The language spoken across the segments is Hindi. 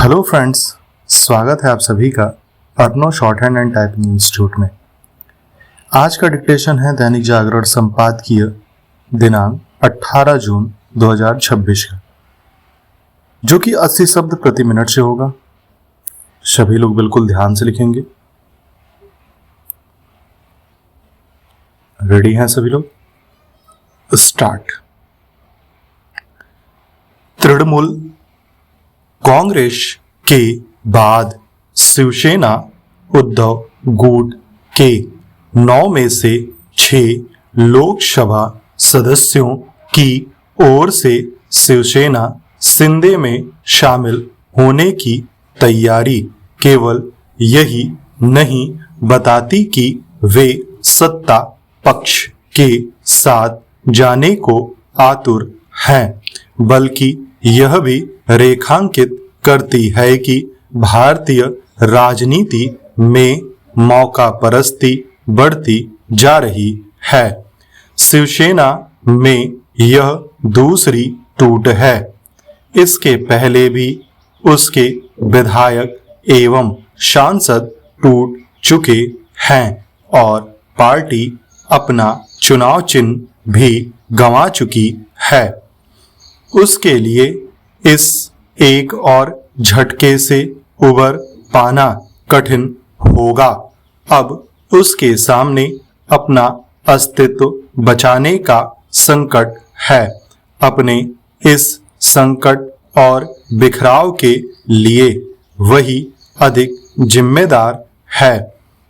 हेलो फ्रेंड्स, स्वागत है आप सभी का अर्नो shorthand and typing institute में। आज का डिक्टेशन है दैनिक जागरण संपादकीय दिनांक 18 जून 2026 का, जो कि 80 शब्द प्रति मिनट से होगा। सभी लोग बिल्कुल ध्यान से लिखेंगे। रेडी हैं सभी लोग? स्टार्ट। तृणमूल कांग्रेस के बाद शिवसेना उद्धव गुट के 9 में से 6 लोकसभा सदस्यों की ओर से शिवसेना शिंदे में शामिल होने की तैयारी केवल यही नहीं बताती कि वे सत्ता पक्ष के साथ जाने को आतुर हैं, बल्कि यह भी रेखांकित करती है कि भारतीय राजनीति में मौका परस्ती बढ़ती जा रही है। शिवसेना में यह दूसरी टूट है। इसके पहले भी उसके विधायक एवं सांसद टूट चुके हैं और पार्टी अपना चुनाव चिन्ह भी गंवा चुकी है। उसके लिए इस एक और झटके से उबर पाना कठिन होगा। अब उसके सामने अपना अस्तित्व बचाने का संकट है। अपने इस संकट और बिखराव के लिए वही अधिक जिम्मेदार है।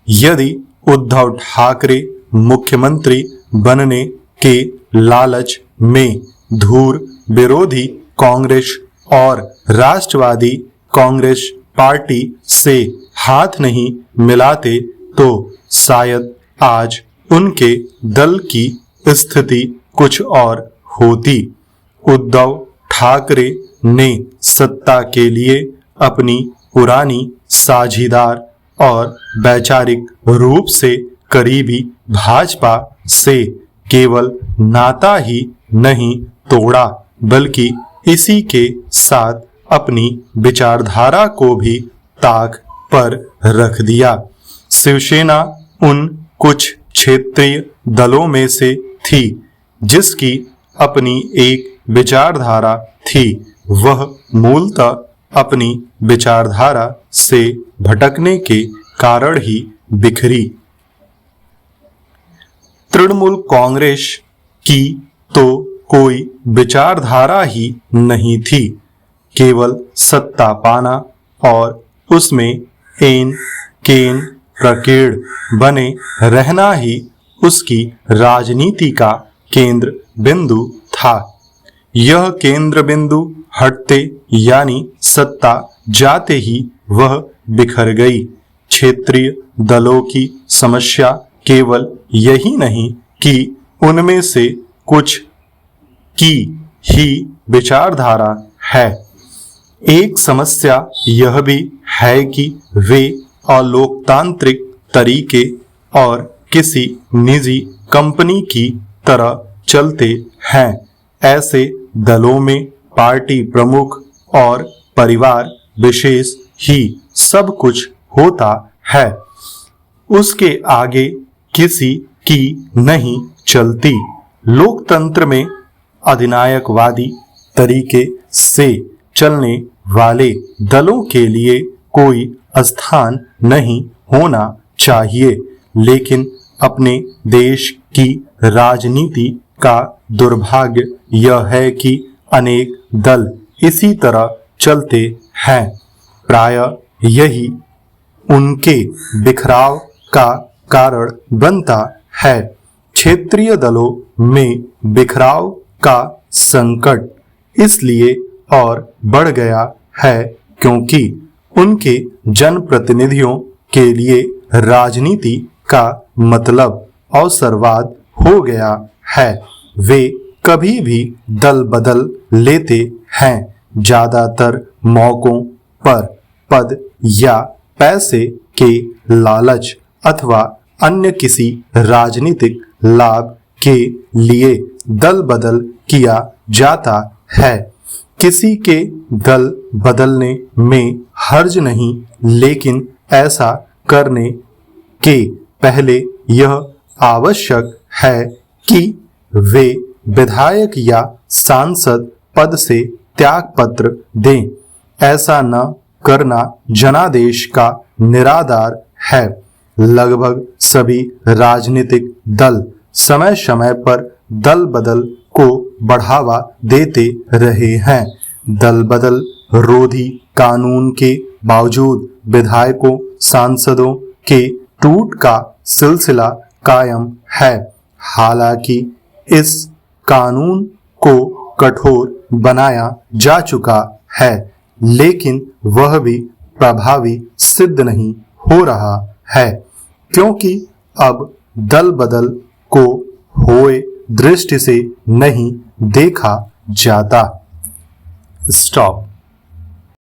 यदि उद्धव ठाकरे मुख्यमंत्री बनने के लालच में धूर विरोधी कांग्रेस और राष्ट्रवादी कांग्रेस पार्टी से हाथ नहीं मिलाते तो शायद आज उनके दल की स्थिति कुछ और होती। उद्धव ठाकरे ने सत्ता के लिए अपनी पुरानी साझीदार और वैचारिक रूप से करीबी भाजपा से केवल नाता ही नहीं तोड़ा, बल्कि इसी के साथ अपनी विचारधारा को भी ताक पर रख दिया। शिवसेना उन कुछ क्षेत्रीय दलों में से थी जिसकी अपनी एक विचारधारा थी। वह मूलतः अपनी विचारधारा से भटकने के कारण ही बिखरी। तृणमूल कांग्रेस की तो कोई विचारधारा ही नहीं थी, केवल सत्ता पाना और उसमें एन केन प्रकीण बने रहना ही उसकी राजनीति का केंद्र बिंदु था। यह केंद्र बिंदु हटते यानी सत्ता जाते ही वह बिखर गई। क्षेत्रीय दलों की समस्या केवल यही नहीं कि उनमें से कुछ की ही विचारधारा है। एक समस्या यह भी है कि वे अलोकतांत्रिक तरीके और किसी निजी कंपनी की तरह चलते हैं। ऐसे दलों में पार्टी प्रमुख और परिवार विशेष ही सब कुछ होता है, उसके आगे किसी की नहीं चलती। लोकतंत्र में अधिनायकवादी तरीके से चलने वाले दलों के लिए कोई स्थान नहीं होना चाहिए, लेकिन अपने देश की राजनीति का दुर्भाग्य यह है कि अनेक दल इसी तरह चलते हैं। प्रायः यही उनके बिखराव का कारण बनता है। क्षेत्रीय दलों में बिखराव का संकट इसलिए और बढ़ गया है क्योंकि उनके जनप्रतिनिधियों के लिए राजनीति का मतलब अवसरवाद हो गया है। वे कभी भी दल बदल लेते हैं, ज्यादातर मौकों पर पद या पैसे के लालच अथवा अन्य किसी राजनीतिक लाभ के लिए दल बदल किया जाता है। किसी के दल बदलने में हर्ज नहीं, लेकिन ऐसा करने के पहले यह आवश्यक है कि वे विधायक या सांसद पद से त्यागपत्र दें। ऐसा न करना जनादेश का निराधार है। लगभग सभी राजनीतिक दल समय समय पर दल बदल को बढ़ावा देते रहे हैं। दल बदल रोधी कानून के बावजूद विधायकों सांसदों के टूट का सिलसिला कायम है। हालांकि इस कानून को कठोर बनाया जा चुका है, लेकिन वह भी प्रभावी सिद्ध नहीं हो रहा है, क्योंकि अब दल बदल को हुए दृष्टि से नहीं देखा जाता। स्टॉप।